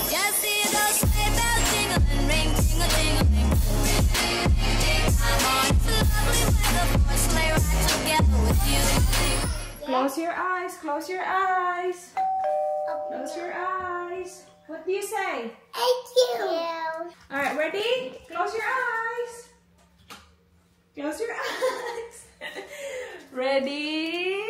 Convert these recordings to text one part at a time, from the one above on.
Just hear those sleigh bells jingling, ring, ting-a-ting-a-ling. I'm on the lovely weather for a sleigh ride together with you. Close your eyes. Close your eyes. Close your eyes. What do you say? Thank you. Alright, ready? Close your eyes. Close your eyes. Ready?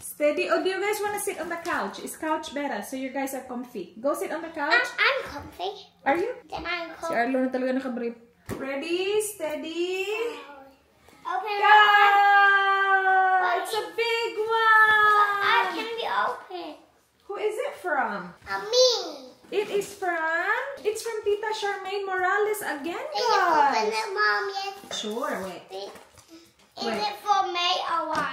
Steady. Oh, do you guys want to sit on the couch? Is couch better so you guys are comfy? Go sit on the couch. I'm comfy. Are you? Then I'm Si comfy. Arlo na talaga nakabrief. Ready? Steady. Open Go! up. It's a big I one. can be open. Who is it from? Me. It's from Tita Charmaine Morales again, Can you open guys. it, Mom? Yes. Sure, wait. Is Wait. it for me or what?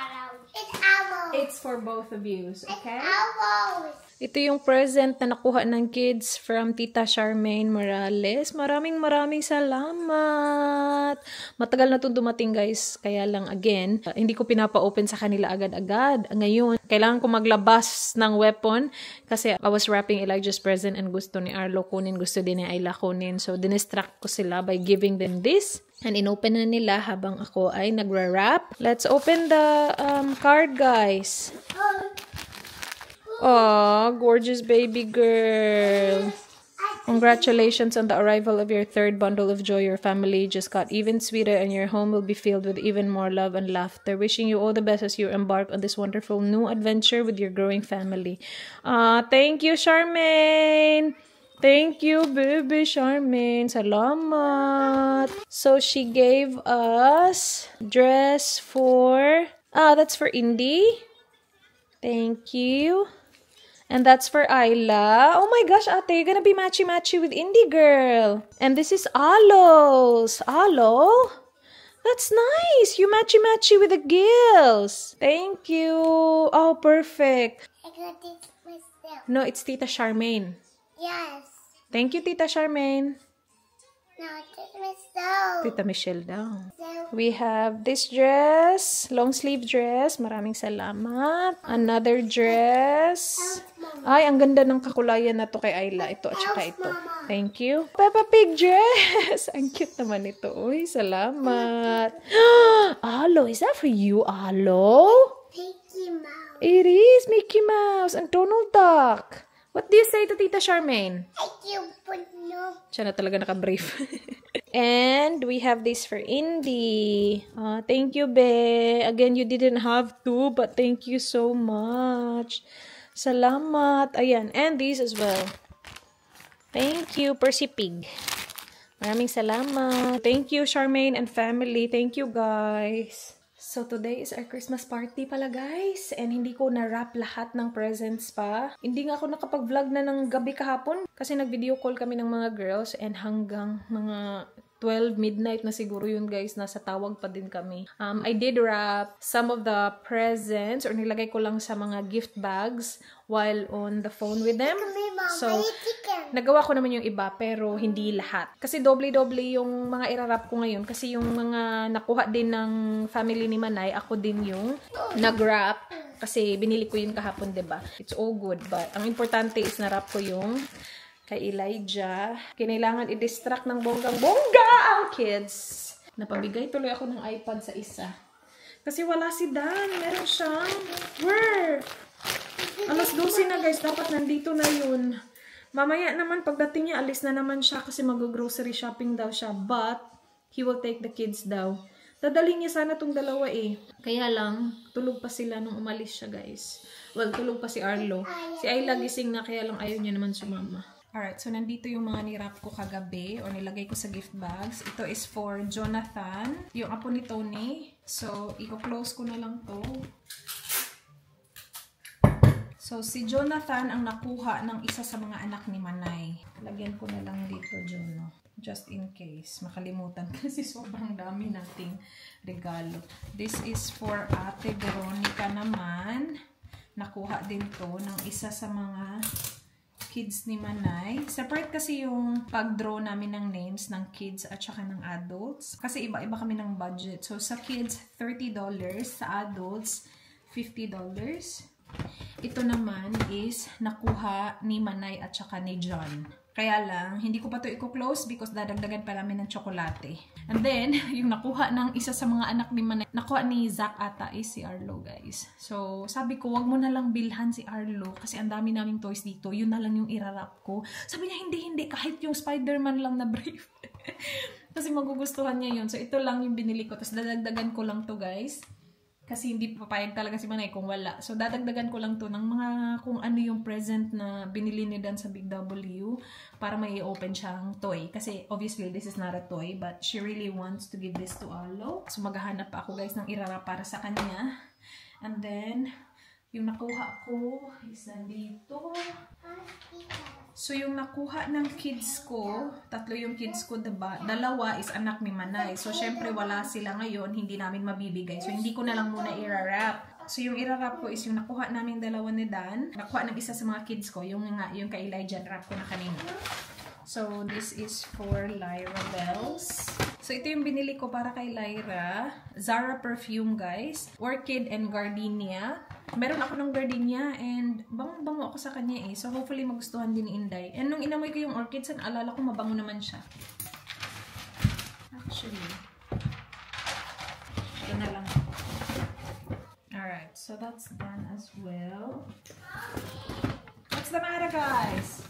It's ours. It's for both of you, okay? Ours. Ito yung present na nakuha ng kids from Tita Charmaine Morales. Maraming salamat. Matagal na itong dumating, guys. Kaya lang, again, hindi ko pinapa-open sa kanila agad-agad. Ngayon, kailangan ko maglabas ng weapon kasi I was wrapping Elijah's present and gusto ni Arlo kunin, gusto din ni Ayla kunin. So, dinistract ko sila by giving them this. And inopen na nila habang ako ay nagra-wrap. Let's open the card, guys. Oh, gorgeous baby girl. Congratulations on the arrival of your third bundle of joy. Your family just got even sweeter and your home will be filled with even more love and laughter. Wishing you all the best as you embark on this wonderful new adventure with your growing family. Thank you, Charmaine. Thank you, baby Charmaine. Salamat. So she gave us dress for... that's for Indy. Thank you. And that's for Ayla. Oh my gosh, ate, you're gonna be matchy-matchy with Indie Girl. And this is Alo's. Alo? That's nice. You matchy-matchy with the gills. Thank you. Oh, perfect. I got this myself. No, it's Tita Charmaine. Yes. Thank you, Tita Charmaine. No, this myself. Tita Michelle daw. So, We have this dress, long sleeve dress. Maraming salamat. Another dress. Ay, ang ganda ng kakulayan na to kay Ayla. Ito at saka ito. Thank you. Peppa Pig dress. Ang cute naman ito. Uy, salamat. Alo, is that for you, Alo? Mickey Mouse. It is Mickey Mouse and Donald Duck. What do you say to Tita Charmaine? Thank you, but no. Siya na talaga naka-brief. And we have this for Indy. Thank you, Be. Again, you didn't have to, but thank you so much. Salamat. Ayan. And these as well. Thank you, Percy Pig. Maraming salamat. Thank you, Charmaine and family. Thank you, guys. So, today is our Christmas party pala, guys. And hindi ko na-wrap lahat ng presents pa. Hindi nga ako nakapag-vlog na ng gabi kahapon. Kasi nag-video call kami ng mga girls. And hanggang mga 12 midnight na siguro yun, guys. Nasa tawag pa din kami. I did wrap some of the presents. Or nilagay ko lang sa mga gift bags while on the phone with them. So, nagawa ko naman yung iba, pero hindi lahat. Kasi doble-doble yung mga irarap ko ngayon. Kasi yung mga nakuha din ng family ni Manay, ako din yung nag-wrap. Kasi binili ko yun kahapon, diba? It's all good. But ang importante is na-wrap ko yung kay Elijah. Kinailangan i-distract ng bonggang-bongga ang kids. Napabigay tuloy ako ng iPad sa isa. Kasi wala si Dan. Meron siyang work. Alas 12 na, guys. Dapat nandito na yun. Mamaya naman, pagdating niya, alis na naman siya kasi mag-grocery shopping daw siya. But, he will take the kids daw. Dadalhin niya sana tong dalawa eh. Kaya lang, tulog pa sila nung umalis siya, guys. Well, tulog pa si Arlo. Si Ayla gising na, kaya lang ayaw niya naman sumama. Alright, so nandito yung mga nirap ko kagabi o nilagay ko sa gift bags. Ito is for Jonathan, yung apo ni Tony. So, i-close ko na lang to. So, si Jonathan ang nakuha ng isa sa mga anak ni Manay. Lagyan ko na lang dito, Jono. Just in case. Makalimutan kasi sobrang dami nating regalo. This is for Ate Veronica naman. Nakuha din to ng isa sa mga kids ni Manay. Separate kasi yung pag-draw namin ng names ng kids at saka ng adults. Kasi iba-iba kami ng budget. So, sa kids, $30. Sa adults, $50. Ito naman is nakuha ni Manay at saka ni John. Kaya lang, hindi ko pa to i-close because dadagdagan pa namin ng tsokolate. And then, yung nakuha ng isa sa mga anak ni Manay, nakuha ni Zach ata is si Arlo, guys. So, sabi ko, wag mo na lang bilhan si Arlo kasi ang dami naming toys dito. Yun na lang yung irarap ko. Sabi niya, hindi. Kahit yung Spider-Man lang na brief. Kasi magugustuhan niya yun. So, ito lang yung binili ko. Tapos, dadagdagan ko lang to, guys. Kasi hindi papayag talaga si Manay kung wala. So, dadagdagan ko lang to ng mga kung ano yung present na binili ni Dan sa Big W para may open siyang toy. Kasi, obviously, this is not a toy, but she really wants to give this to Arlo. So, maghahanap pa ako, guys, ng irara para sa kanya. And then, yung nakuha ko is nandito. So, yung nakuha ng kids ko, 3 yung kids ko, diba? 2 is anak ni Manay. So, syempre, wala sila ngayon, hindi namin mabibigay. So, hindi ko na lang muna i-wrap. So, yung i-wrap ko is yung nakuha namin 2 ni Dan. Nakuha ng isa sa mga kids ko, yung kay Elijah, wrap ko na kanina. So, this is for Lyra Bells. So, ito yung binili ko para kay Lyra. Zara perfume, guys. Orchid and Gardenia. Meron ako ng gardenia and bango-bango ako sa kanya eh. So, hopefully magustuhan din ni Inday. And nung inamoy ko yung orchids, naalala ko mabango naman siya. Actually, ito na lang. Alright, so that's done as well. What's the matter, guys?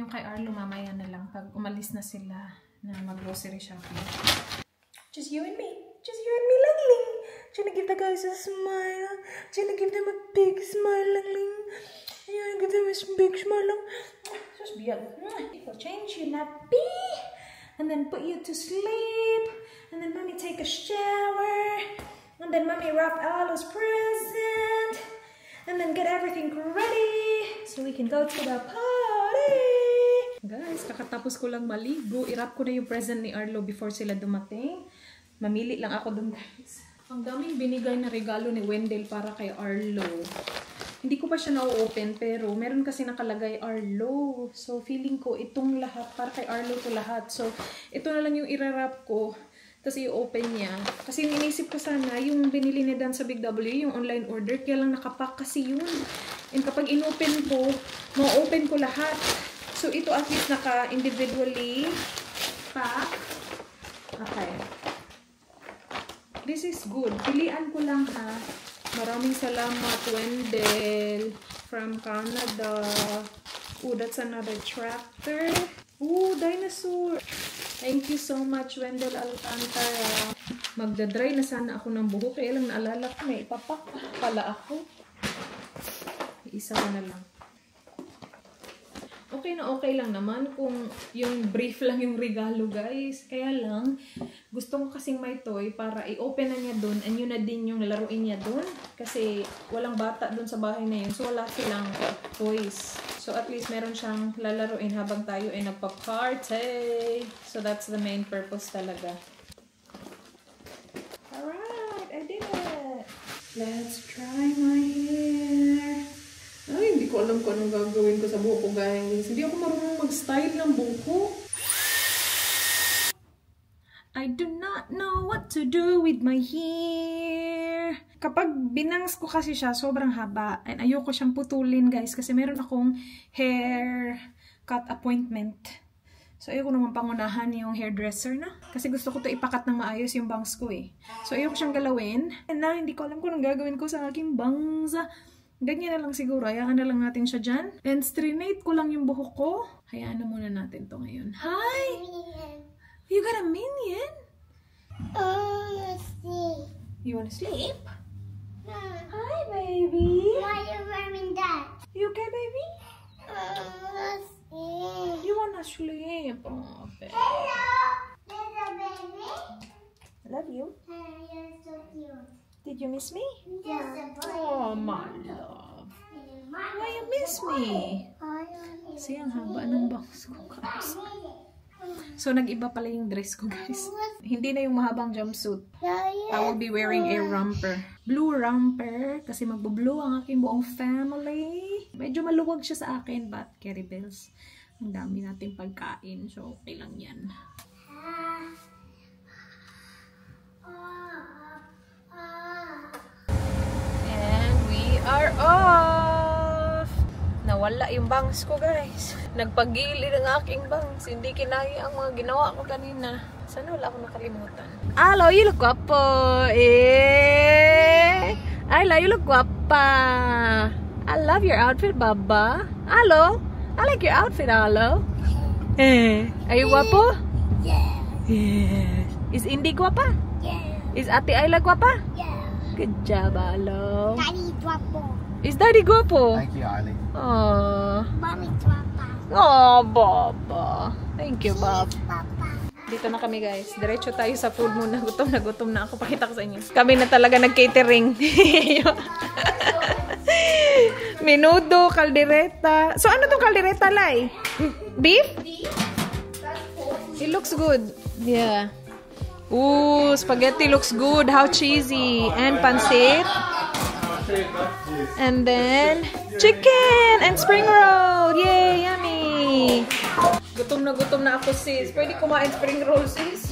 Yung kay Arlo, mamaya na lang pag umalis na sila na mag-grocery shopping. Just you and me. Just you and me, Langling. Trying to give the guys a smile. Trying to give them a big smile, Langling. Yeah, give them a big smile, Lang. Just be a... I'll change your nappy. And then put you to sleep. And then mommy take a shower. And then mommy wrap Arlo's present. And then get everything ready. So we can go to the party. Guys, kakatapos ko lang maligo. I-wrap ko na yung present ni Arlo before sila dumating. Mamili lang ako dun, guys. Ang daming binigay na regalo ni Wendell para kay Arlo. Hindi ko pa siya na-open, pero meron kasi nakalagay Arlo. So, feeling ko itong lahat, para kay Arlo to lahat. So, ito na lang yung i-wrap ko. Tapos i-open niya. Kasi yung inisip ko sana, yung binili ni Dan sa Big W, yung online order, kaya lang nakapack kasi yun. And kapag in-open ko, ma-open ko lahat. So, ito at least naka-individually pack. Okay. This is good. Pilian ko lang ha. Maraming salamat, Wendell. From Canada. Oh, that's another tractor. Oh, dinosaur. Thank you so much, Wendell Alcantara. Magdadry na sana ako ng buhok. Kaya lang naalala ko, may ipapak pala ako. Isa ko na lang. Okay lang naman kung yung brief lang yung regalo, guys. Kaya lang, gusto ko kasing may toy para i-open na niya dun and yun na din yung laruin niya dun. Kasi walang bata dun sa bahay na yun. So, wala silang toys. So, at least meron siyang lalaruin habang tayo ay nagpa-party. So, that's the main purpose talaga. Alright, I did it! Let's try my hair. Ay, hindi ko alam kung anong gagawin ko sa buhok ko, guys. Hindi ako marunong mag-style ng buhok ko. I do not know what to do with my hair. Kapag binangs ko kasi siya, sobrang haba. And ayoko siyang putulin, guys. Kasi meron akong hair cut appointment. So, ayoko naman pangunahan yung hairdresser na. Kasi gusto ko to ipakat ng maayos yung bangs ko eh. So, ayoko siyang galawin. And na, hindi ko alam kung anong gagawin ko sa aking bangs. Ganyan na lang siguro. Hayaan na lang natin siya dyan. And strinate ko lang yung buhok ko. Hayaan na muna natin to ngayon. Hi! You got a minion? Sleep. You wanna sleep? Mom, Hi, baby! why are you wearing that? You okay, baby? Sleep. You wanna sleep? Oh, baby. Hello, little baby. Love you. You're so cute. Did you miss me? Just a boy. Oh, my love. Why you miss me? Kasi ang haba ng bangs ko, guys. So, nag-iba pala yung dress ko, guys. Hindi na yung mahabang jumpsuit. I will be wearing a romper. Blue romper. Kasi magbo-blue ang aking buong family. Medyo maluwag siya sa akin, but Carrie Bells. Ang dami nating pagkain. So, okay lang yan. And we are off! Nawala Nawala yung bangs ko, guys. Nagpagilid ang aking bangs. Hindi kinaya ang mga ginawa ko kanina. Sana wala akong nakalimutan. Hello, you look guapo. Ayla, you look guapa. I love your outfit, Baba. Hello. I like your outfit, hello. Are you guapo? Yeah. Yes. Is Indy guapa? Yeah. Is Ate Ayla guapa? Yeah. Good job, hello. Daddy Dwapo. Is Daddy guapo? Thank you, Ali. Aww. Mommy Dwapa. Oh, Baba. Thank you, Bob. Papa. Dito na kami, guys. Diretso tayo sa food muna. Gutom na ako. Pakita ko sa inyo. Kami na talaga nag-catering. Menudo, kaldereta. So, ano tong kaldereta, Lai? Beef? It looks good. Yeah. Ooh, spaghetti looks good. How cheesy. And pancit. And then, chicken and spring roll. Yay, yummy. Gutom na ako, sis. Pwede kumain spring roll, sis.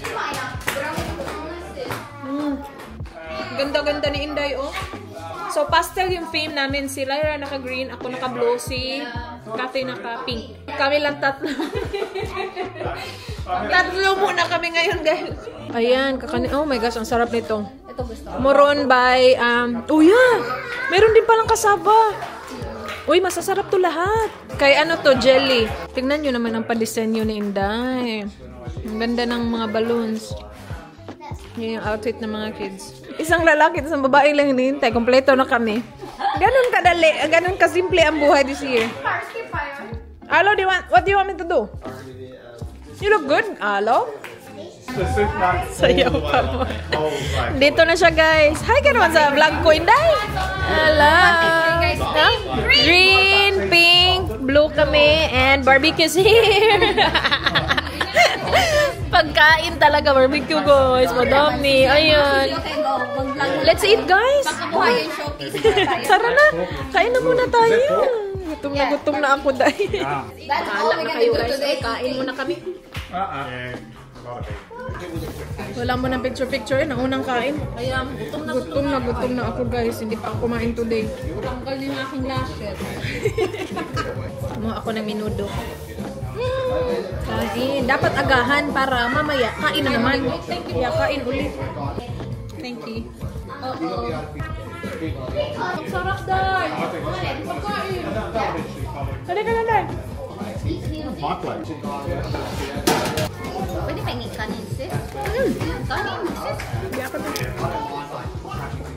Ganda-ganda ni Inday, oh. So, pastel yung theme namin. Si Lyra naka-green, ako naka-blue, si Kathy naka-pink. Kami lang tatlo. Tatlo muna kami ngayon, guys. Ayan, oh my gosh, ang sarap nito. Ito gusto. Moron by, oh yeah! Meron din palang kasaba. Uy, masasarap to lahat. Kay ano to, jelly. Tingnan nyo naman ang padisenyo ni Inday. Ang ganda ng mga balloons. Yan yung outfit ng mga kids. Isang lalaki at isang babae lang hinihintay. Kompleto na kami. Ganon kadali. Ganon kasimple ang buhay this year. Alo, what do you want me to do? You look good, Alo. Sayaw pa mo. Dito na siya, guys. Hi ka naman sa vlog ko, Inday. Hello. Huh? Green, pink, blue kami, and barbecue's here. Pagkain talaga, barbecue, guys. Madami. Ayun. Let's eat, guys. Tara na. Kain na muna tayo. Gutom na ako, dahil. Bahala na kayo, guys. Kain muna kami. Wala mo ng picture-picture. Naunang kain. Kaya gutom na ako, guys. Hindi pa ako kumain today. tanggal yung aking lashes. Kumuha ako ng minudo. Kain. Dapat agahan para mamaya. Kain na naman. Kaya kain ulit. Thank you. Ang sarap, Day. Pagkain. Dali ka na, Dad. Pwede pahingin kanin, sis? Kanin, sis. Hindi ako na.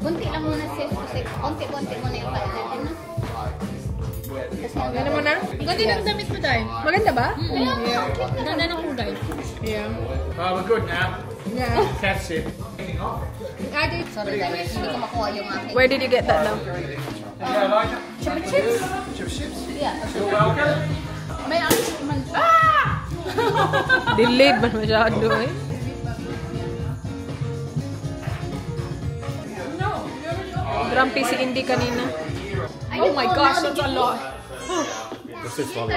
Bunti lang muna, sis. Kasi konti-konti muna yung kanin. Ganda mo na? Ganda ng damit mo, Day. Maganda ba? Yeah. Ganda ng kulay. Yeah. We're good now. Yeah. That's it. Sorry, Day. Hindi ko makuha yung aking. Where did you get that now? Yeah, like it. Chips? Yeah. You're welcome. May alis naman. Delayed man masyado eh. Grumpy si Indy kanina. Oh my gosh, that's a lot. This is funny.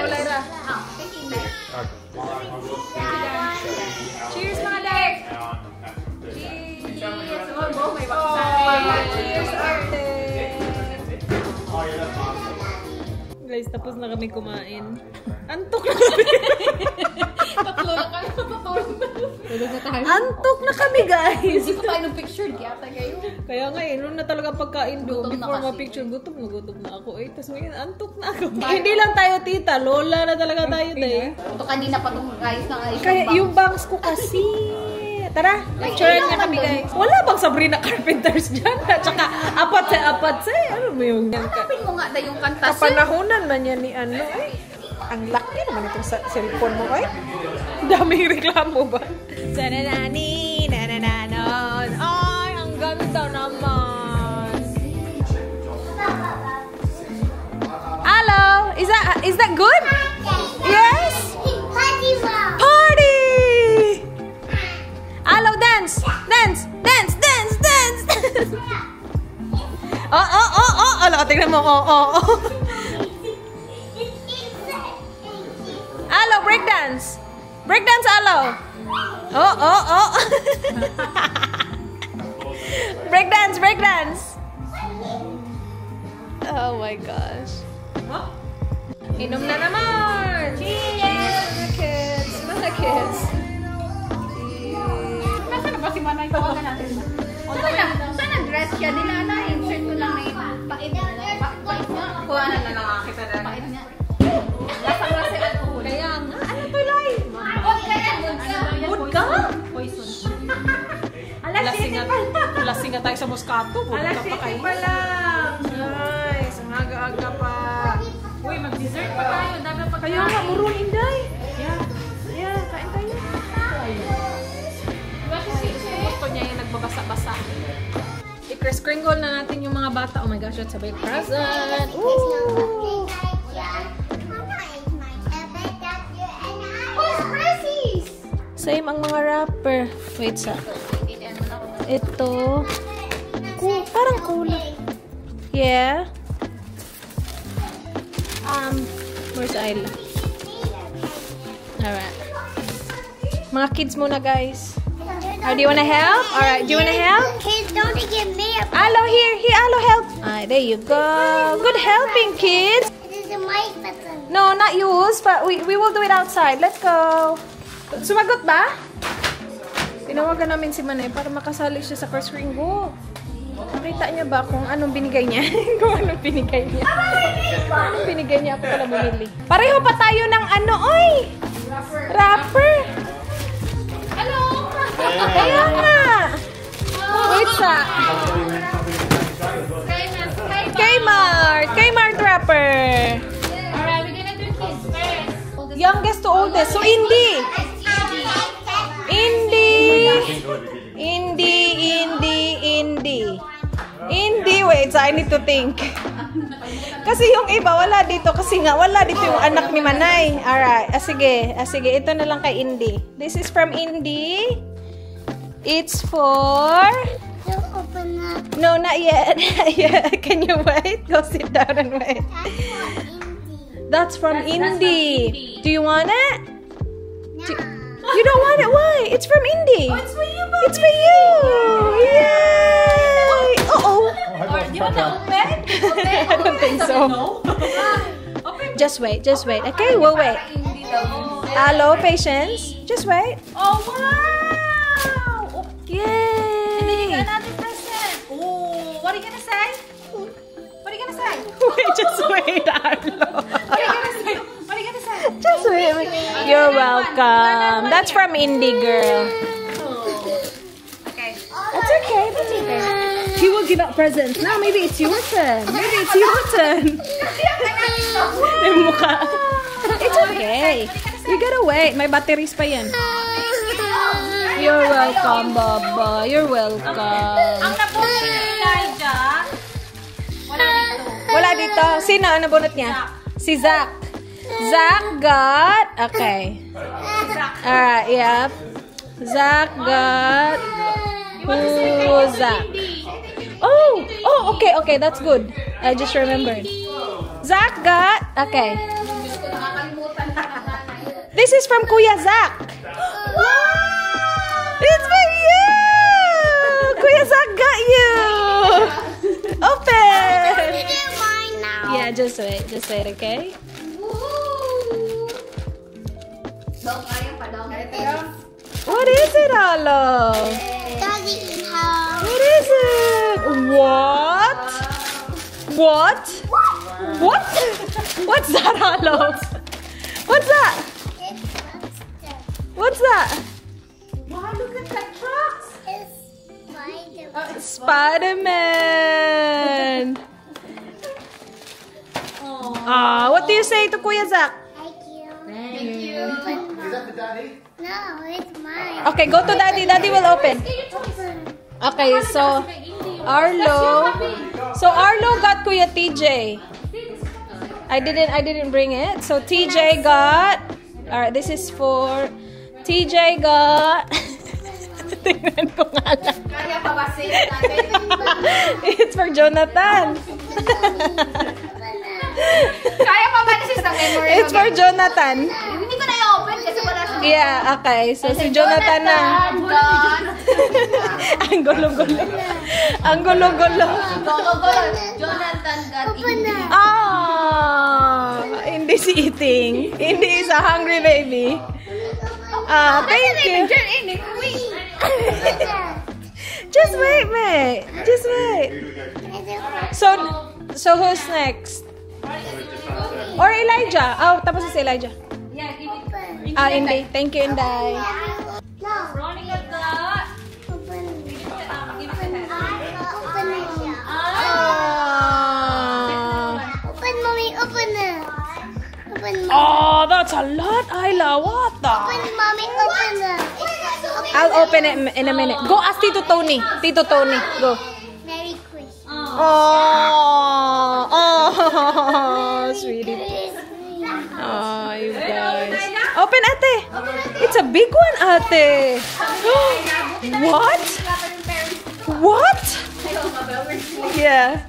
Cheers, mga Day! Cheers! Oh, may cheers, ate! Guys, tapos na kami kumain. Antok na kami! Tatlo na kayo. Tulog na tayo. Antok na kami, guys! Hindi pa tayo ng picture. Kaya tayo. Kaya nga eh, nung na talaga pagkain doon, Gutom na before kasi. ma-picture, gutom na ako eh. Tapos ngayon, antok na ako. Hindi lang tayo tita, lola na talaga tayo tayo. Ito kanina pa itong guys na ayos. Kaya yung bangs ko kasi. Tara, lecturean niya kami guys. Wala bang Sabrina Carpenters dyan? At saka, apat sa. Ano mo yung Hanapin mo nga yung kanta, sis. kapanahunan man yan ni ano eh. Ang laki naman itong cellphone mo eh. Daming reklamo ba? Sananani, nanananon. Ay, ang ganda naman. Hello, is that good? Yes? Party! Hello, dance! Oh, tingnan mo, oh. Hello, breakdance! Breakdance, hello! Oh. breakdance! Oh my gosh. Inom na naman! Cheers! Mga kids! Mga kids! Nasaan ba si Manay? Tawagan natin. Saan nag-dress siya? Nila na, insert ko lang na yung pait niya. Pait niya. Kuha na lang kita na. Pait niya. Lasang-lasang alcohol. Kaya nga, ano to, Lai? Vodka yan, vodka. Vodka? Poison. Lasing nga tayo sa Moscato. Alas 7 pa lang. Nice! Ang aga-aga pa. Uy, mag-dessert pa tayo. Dami pa Kaya nga, murun, Inday. Yeah. Yeah, kain tayo. Gusto niya yung nagbabasa-basa. I-kringle na natin yung mga bata. Oh my gosh, that's a big present. Ooh! Same ang mga wrapper. Wait sa. Ito. Parang kulay. Yeah. Where's Ayla? Alright. Mga kids muna, guys. Do you wanna help? Alright, do you wanna help? Kids, don't give me a Alo, here, Alo, help. Alright, there you go. Good helping, kids. This is a mic button. No, not yours, but we will do it outside. Let's go. Sumagot ba? Tinawagan namin si Manay para makasali siya sa first ring go. Nakita niya ba kung anong binigay niya? Kung anong binigay niya. Anong binigay niya, ako pala bumili. Pareho pa tayo ng ano, oy! Rapper. Hello! Kaya nga. Wait sa. Kmart rapper. Alright, we're gonna do kids first. Youngest to oldest. So, Indy. Indy, wait, so I need to think. Kasi yung iba, wala dito. Kasi nga, wala dito yung anak ni Manay. Alright, sige, ito na lang kay Indy. This is from Indy. It's for... You open up. No, not yet. Can you wait? Go sit down and wait. That's from Indy. Do you want it? You don't want it? Why? It's from Indy. It's for you, It's for you! Yay! Uh-oh! Do you want to open? I don't think so. Open. Just wait. Okay, we'll wait. Hello, patience. Just wait. Oh, wow! Yay! Another present. Oh, what are you gonna say? What are you gonna say? Wait, just wait, Arlo. What are you gonna say? What are you gonna say? Just wait. You're welcome. That's from Indie Girl. Okay. That's okay. He will give out presents. Now maybe it's your turn. Yung mukha. It's okay. You gotta wait. May batteries pa yan. You're welcome, Baba. You're welcome. Ang nabunot ni Elijah, wala dito. Wala dito. Sino ang nabunot niya? Si Zach. Zach got... Okay. Alright, yep. Zach got... Who's Zach? Oh, okay, that's good. I just remembered. Zach got... Okay. This is from Kuya Zach. It's for you! Kuya Zach got you! Open! Mine now. Yeah, just wait, okay? What is it, Alo? Daddy, how? What is it? What? What's that, Alo? What's that? What's that? Wow, look at that trucks. It's Spider-Man! What do you say to Kuya Zach? Thank you. Is that the daddy? No, it's mine. Okay, go to Daddy. Daddy will open. Okay, so Arlo got Kuya TJ. I didn't bring it. So TJ got. Alright, this is for TJ got. Tingnan ko nga lang. Kaya pa ba sila natin? It's for Jonathan. Kaya pa ba this is the memory? It's for Jonathan. Hindi ko na i-open kasi wala sa Yeah, okay. So, si Jonathan na. Ang gulo-gulo. Ang gulo-gulo. Jonathan got eating. Ah, hindi si eating. Hindi is a hungry baby. Thank you. Just wait, mate. Just wait. So who's next? Or Elijah? Oh, tapos na si Elijah. Yeah, give it. Inday. Thank you, Inday. Veronica got. Open. Give it to her. Open it. Open, mommy. Open it. Open. Oh, that's a lot, Ayla. What the? Open, mommy. Open it. I'll open it in a minute. Go ask Tito Tony. Tito Tony, go. Merry Christmas. Oh, sweetie. Oh, you guys. Open, ate. It's a big one, ate. What? What? Yeah.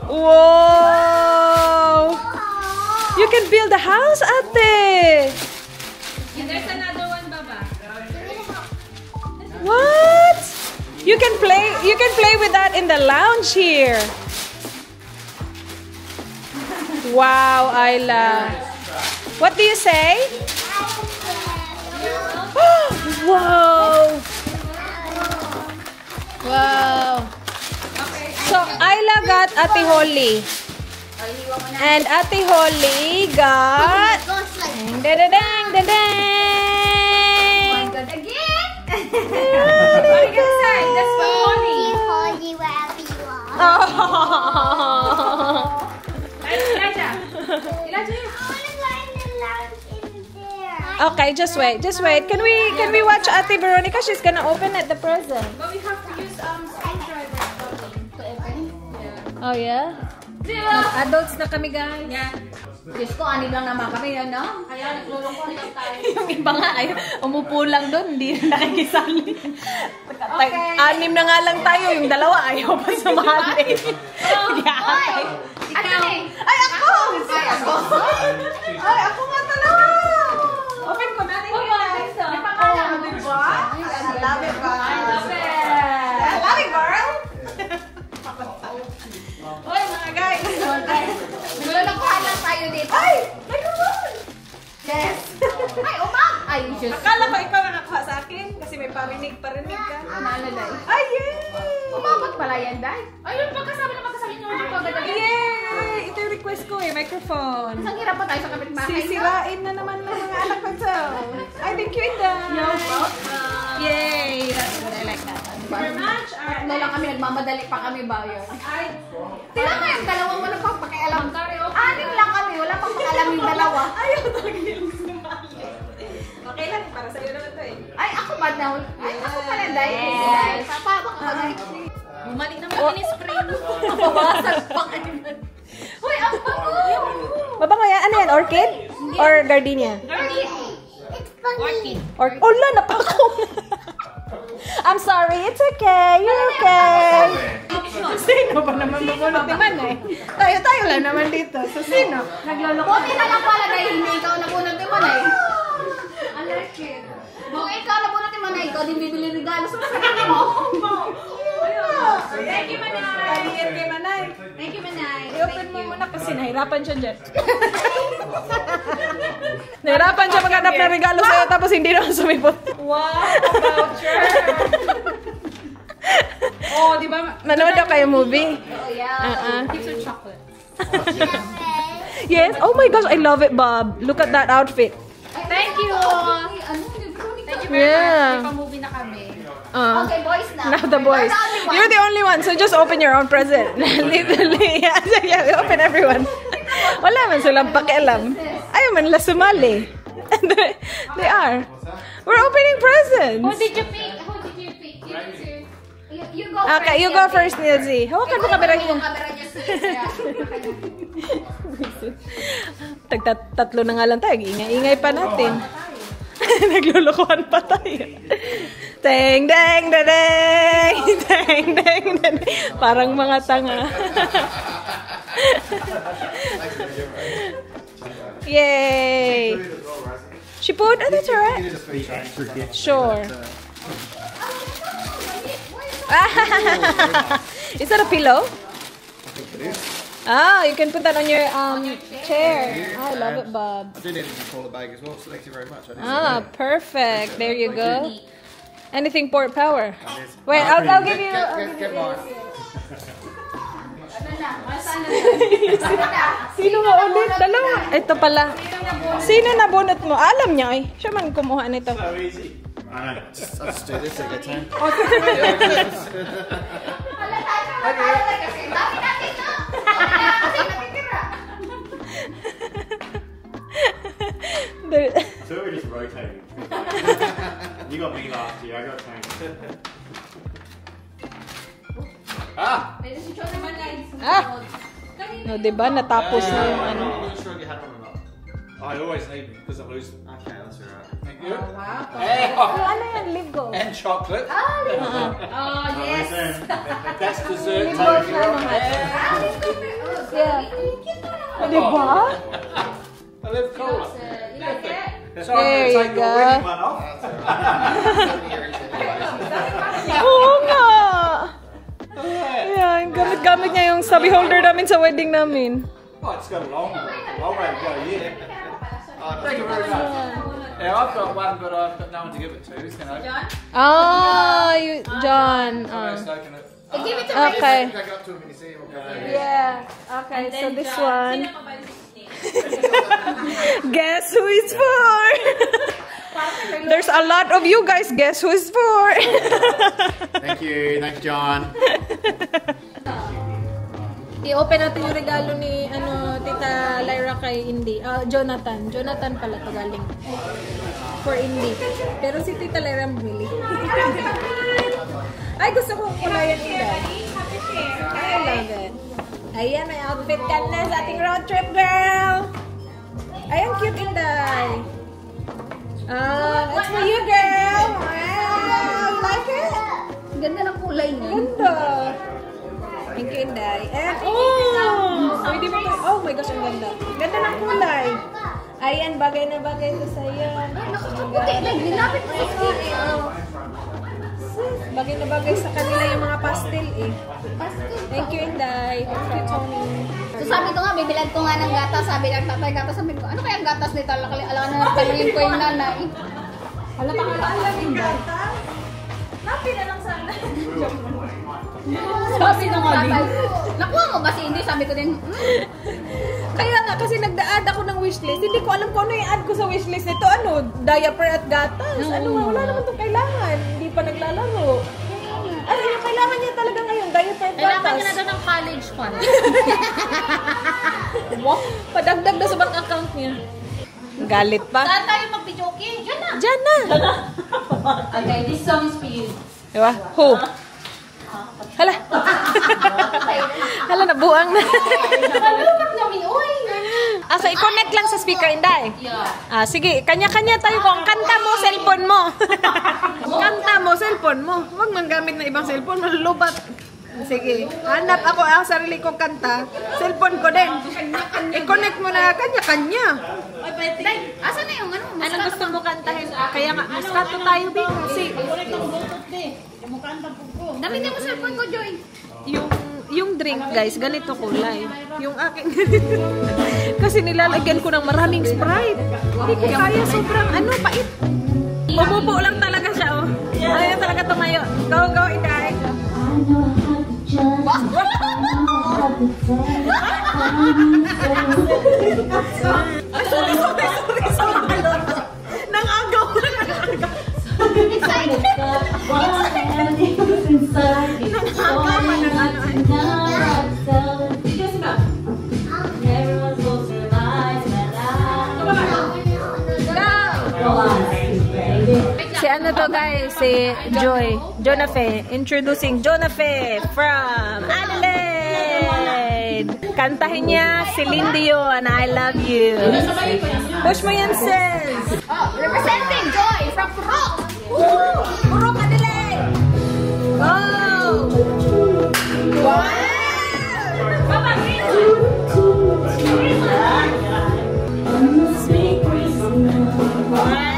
Whoa. You can build a house, ate. And there's another one, Baba. What? You can play with that in the lounge here. Wow, Ayla. What do you say? Wow. Wow. So Ayla got Ate Holly. And Ate Holly got dang dang dang dang dang. Good again. What are you gonna say? That's for Holly. Holy wherever you are. Oh. Elijah. I Elijah. want to go in the lounge in there. Okay, just wait. Can we watch Ate Veronica? She's gonna open it, the present. But we have to use screwdriver to open. Oh yeah? Adults na kami, guys. Yeah. Diyos ko, ani lang naman kami, no? Kaya naglulungkot lang tayo. Yung iba nga ay umupo lang doon, hindi na nakikisali. Anim na nga lang tayo, yung dalawa ayaw pa sumali. Ikaw. Ay, ako! Ay, ako nga talaga! Open ko natin yung guys. May pangalan, di ba? I love it, girl. I love it. I love it, girl. Oy, mga guys. Naglulungkot lang tayo dito. Ay! May kumon! Yes. Ay, umam! Ay, Diyos. Akala ko ikaw nakakuha sa akin kasi may parinig ka. Ano, Day? Ay, yay! Umabot pala yan, Day. Ayun, pagkasabi nyo ulit pagkagabi. Yay! Ito yung request ko eh, microphone. Isang hirap pa tayo sa kapitbahay. Sisirain na naman ng mga anak ko to. I thank you, Inda. Yay! That's good. I like that. Very much. Tatlo lang kami, nagmamadali pa kami ba yun? Sila nga yung dalawang walang pagpakialam. Anim lang kami, wala pang pakialam yung dalawa. Ayaw talaga yung sumali. Okay lang, para sa'yo naman to eh. Ay, ako ba na? Ay, ako pala, Day. Yes. Papa, baka Day. Bumalik naman oh. Spring. Mababasag pa kayo. Uy, ang bago! Mabango yan? Ano yan? Orchid? Or gardenia? It's funny. Or, la, napako! I'm sorry, it's okay. You're okay. Sino ba naman mabunot ni Manay? Tayo lang naman dito. So, sino? Buti na lang pala dahil hindi ikaw nabunod ni Manay. I like it. Kung ikaw nabunod ni Manay, ikaw din bibili regalo sa sarili mo. Thank you, Manay. Thank you, Manay. Thank you, Manay. I-open mo muna kasi nahirapan siya dyan. Nahirapan siya maghanap ng regalo sa'yo tapos hindi naman sumipot. Wow, voucher. Oh, di ba? Manood daw kayo movie? Oh, yeah. These are chocolate. Yes. Oh my gosh, I love it, Bob. Look at that outfit. Thank you. Thank you very Yeah. much. May pa-movie na kami. Okay, boys na. Now the boys. You're the only one, so just open your own present. Yeah, open everyone. Wala man silang pakialam. Ayaw man la sumali. They are. We're opening presents. Who did you pick? You go first. Okay, you go first, Nilzy. Hawakan mo kamera niya. Yung camera niya, sis. Tatlo na nga lang tayo. Ingay pa natin. Naglulukuhan pa tayo. Deng, deng, deng, deng, deng, deng. Parang mga tanga. Yay! She seafood? Oh, that's alright. Just for change. Sure. Is that a pillow? Ah, you can put that on your chair. I love it, Bob. I do need a smaller bag as well, so thank you very much. Ah, perfect. There you go. Anything port power? Wait, I'll give you. Get mine. Sino nga ulit? Dalawa. Ito pala. Sino nabunot mo? Alam niya eh. Siya man kumuha nito. So easy. I know. I'll just do this at a time. So we're just rotating. You got me last year, I got changed. Ah! Ah! No, diba? Natapos na yung ano. I wasn't sure if you had one or not. I always need them because I lose them. Okay, that's alright. Thank you. Ano yan? Ligo. And chocolate. Oh, yes. That's dessert. Yeah. Diba? I live cola. So There I'm you going to take go. your wedding one off. Oo nga! Yeah, gamit-gamit niya yung sabi holder namin sa wedding namin. Oh, it's got a long way to go, yeah. Thank you very much. Yeah, I've got one, but I've got no one to give it to. You know. Ah, you, John. I've taken it. Give it to Okay. Take it up to him when you see him. Yeah. Okay, so this one. Guess who is for? There's a lot of you guys. Guess who is for? Thank you, John. I-open natin yung regalo ni Tita Lyra kay Indy. Jonathan. Jonathan pala to galing. For Indy. Pero si Tita Lyra bumili. Ay, gusto kong kulayan Inday. I love it. Ayan, may outfit ka na sa ating road trip, girl. Ayan, cute Inday. It's for you, girl. Wow, you like it? Ganda ng kulay niya. Ganda. Thank you, Inday. And, oh! Pwede mo to. Oh my gosh, ang ganda. Ganda ng kulay. Ayan, bagay na bagay ito sa'yo. Nakakaputi. Nilapit mo sa skin. Bagay na bagay sa kanila yung mga pastel eh. Thank you, Inday. Thank you, Tony. So sabi ko nga, bibilad ko nga ng gatas. Sabi ng tatay gatas. Sabi ko, ano kaya ang gatas nito? Alam na tanungin ko yung nanay. Halata ka alam, Inday. Napi na lang sana. Sabi ng tatay, nakuha mo ba si Indy? Sabi ko din, Kaya nga, kasi nagda-add ako ng wishlist. Hindi ko alam kung ano yung add ko sa wishlist nito. Ano? Diaper at gatas. Ano? Wala naman itong kailangan. Hindi pa naglalaro. Ano yung kailangan niya talaga ngayon? Diaper at gatas. Kailangan niya na doon ng college fund. Wow. Padagdag na sa bank account niya. Galit pa. Saan tayo mag-videoke? Diyan na. Diyan na. Okay, this song is for you. Diba? Who? Hala. Hala, nabuang na. Nalupat namin, uy. So i-connect lang sa speaker, Inday. Yeah. Sige, kanya-kanya tayo kung kanta mo, cellphone mo. Kanta mo, cellphone mo. Huwag man gamit na ibang cellphone, malulubat. Sige, hanap ako ang sarili kong kanta. Cellphone ko din. I-connect mo na kanya-kanya. asa na yung ano? Anong gusto mo kantahin? Kaya nga, Moscato tayo, Bing. Dami din mo cellphone ko, Joy. Yung drink, guys, ganito kulay. Yung akin kasi nilalagyan ko ng maraming Sprite. Hindi ko kaya, sobrang pait. Pumupo lang talaga siya, oh. Ayaw talaga tumayo. Go, Inday. Ay, sorry. Nangagaw. Excited. Si ano to guys, si Joy, Jonafe, introducing Jonafe from Adelaide. Kantahin niya Celine Dion, I Love You. Push mo yan, sis. Representing Joy from Purok. Purok Adelaide. Go! Wow! Wow!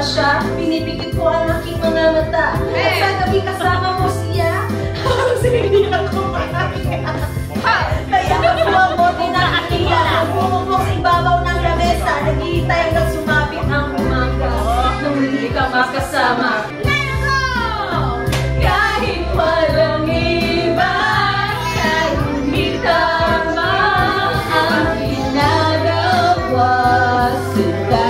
siya, pinipikit ko ang aking mga mata. At sa gabi kasama mo siya, sige ako makakaya. Kaya mabuti na aking lahat. Bumubok sa ibabaw ng lamesa, naghihintay hanggang sumapit ang umaga. Nung hindi ka makasama. Let go! Kahit walang iba, kahit hindi tama ang ginagawa sila.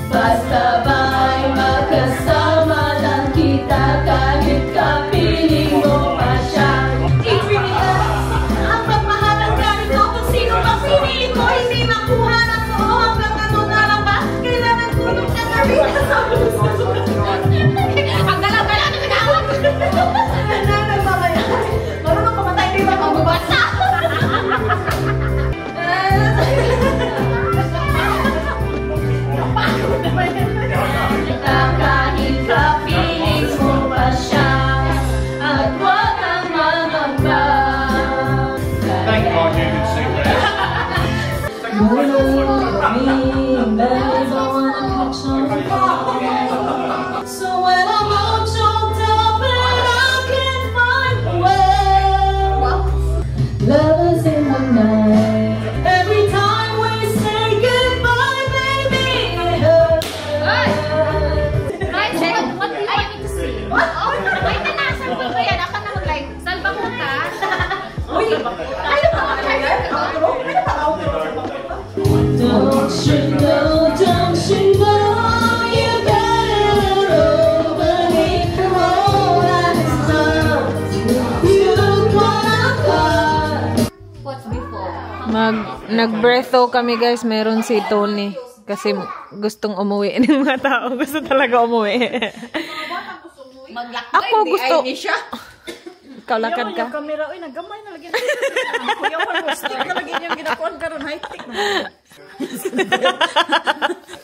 Basta ba'y makasama lang kita kahit kapiling mo pa siya. It really does. Ang pagmahal ang galing ko kung sino mang piniin ko, hindi makuha na ko hanggang ano na lang ba? Kailangan tulog ka na rin sa puso. Ang galaw-galaw na pinawag. Nanay, mamaya. Marunong pamatay din ang mababasa. Kahit kapiling mo pa siya at wag kang mamamba. Thank God you can sing that. So when I'm all choked up and I can't find a way, love is in the night. Every time we say goodbye, baby, it hurts. Right, so what do you want me to sing? What? Wait, nanasan ko ko yan. Ako na mag-like. Salba mo ka. Uy! Ayaw ka mag-like. Don't you know, you got it over me. All that is love, you wanna cut. What's before? Nag-breatho kami guys, meron si Tony. Kasi gustong umuwi ng mga tao. Gusto talaga umuwi. Maglakad. Ako gusto. Ay, siya. Ikaw lakad ka? Kamera, oy, nagamay na lagi. Kuya mo, stick na lagi niyang ginakuan karon high-tech na.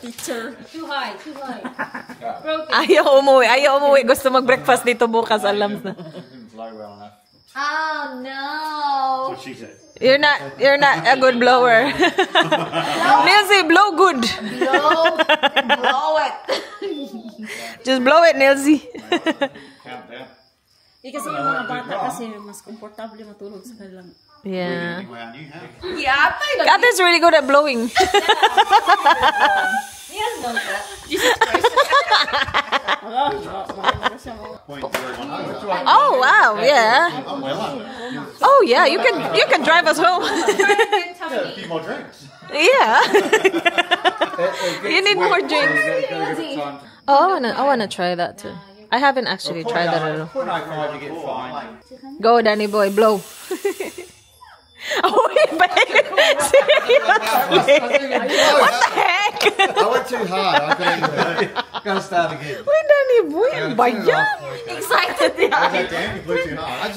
Teacher. Too high, too high. Ayaw umuwi. Gusto mag-breakfast dito bukas, alam na. Didn't blow well enough. Oh, no. That's what she said. You're not a good blower. Nilsy, blow good. Blow it. Just blow it, Nilsy. Count down. Kasi yung mga bata kasi mas komportable matulog sa kanilang. Yeah. Wow, you have. Yeah, Kata's really good at blowing. Oh wow, yeah. I'm well under. Oh yeah, you can drive us home. Yeah, a few more drinks. Yeah. You need more drinks. Oh, I wanna try that too. I haven't actually tried that at all. 0.05 you get fined. Go, Danny boy, blow. Oh, babe. Seriously? What the heck? I went too hard. I couldn't. Gotta start again. Wait, Danny boy, ano ba yan? excited I was like, damn, you blew too hard. I went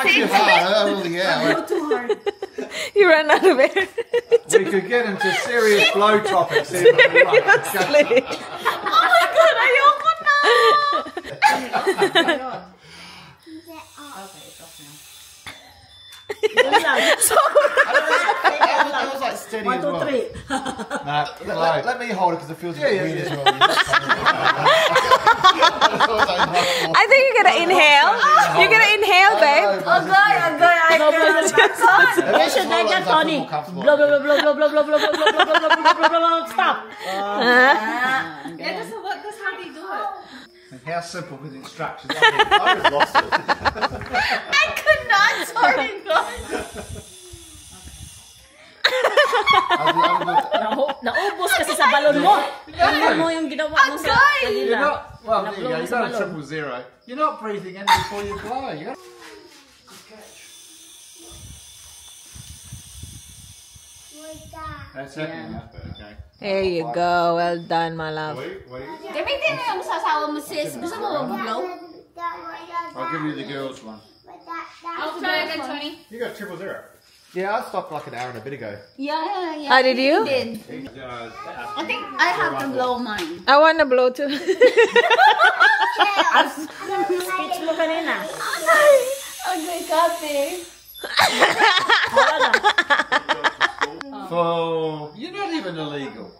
too hard. I really, yeah. Too hard. You ran out of air. We could get into serious blow topics. Seriously. Oh my God, ayoko na. I was like steady 1, as 2, well. 3. Let me hold it because it feels a bit weird as well. I think you're gonna inhale. You're gonna inhale, babe. You should like that, Tony. Blow, blow, blow, blow, blow, blow, blow, blow, blow, blow, blow, blow, blow, blow, blow, blow, stop. Yeah, that's how they do it. How simple with instructions. I was lost it. I could not sorry God. Naubos kasi sa balon mo. Ano mo yung ginawa mo sa kanila. Well, there you go. You got a 000. You're not breathing in before you blow. You got. That's happening now. Okay. There you go. Well done, my love. Gamitin mo yung sasawa mo sis. Gusto mo mag-blow? I'll give you the girls one. I'll try again, Tony. You got 000. Yeah, I stopped like an hour and a bit ago. Yeah. Ah, did you? Did. I think I have to blow mine. I wanna blow too. Speech mo kanina. Okay, copy. For you're not even illegal.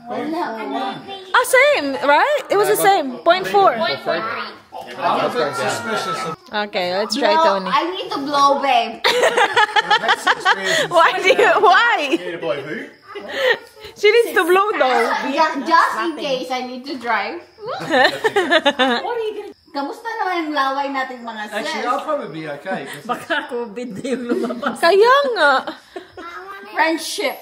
I say same, right? It was the same. 0.4. I'm a bit suspicious of Okay, let's try Tony. I need to blow, babe. next experience. Why? You need to blow who? She needs to blow though. Just in case I need to drive. Kamusta naman yung laway natin mga sis? Actually, I'll probably be okay. 'cause Baka COVID na yung lumabas. Kaya nga. Friendship.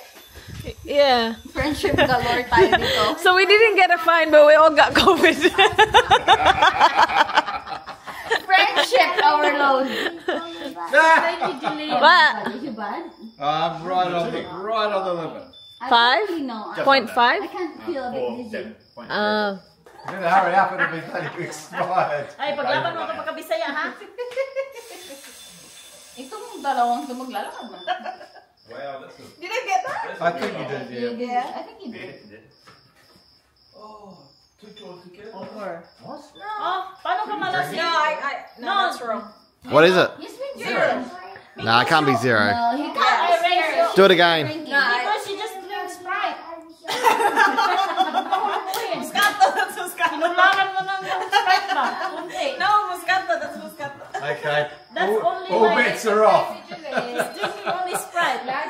Yeah. Friendship galore tayo dito. So we didn't get a fine, but we all got COVID. Friendship overload. What? Is you bad? I'm right on the limit. I Five? don't really know. Point I five? can't feel a bit dizzy. I'm gonna hurry up, it'll be bloody expired. Ay, paglaban mo kapag kabisaya, ha? Itong dalawang ito maglalakad man. Wow, that's a... Did I get that? I think you did, yeah. Yeah, I think you did. Oh, two jaws together. Oh, paano ka malasing? No, that's wrong. What is it? He's been zero. Nah, it can't be zero. No, he can't be zero. Do it again. Because you just drink Sprite. Sinularan mo ng Sprite ba? Kunti. Okay. That's only All like- bets are off. He's drinking only Sprite. I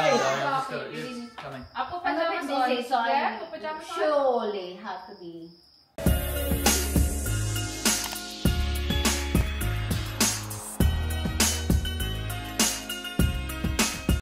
don't know, I'm just gonna, yes, coming. I'm a bit busy, so I surely have to be.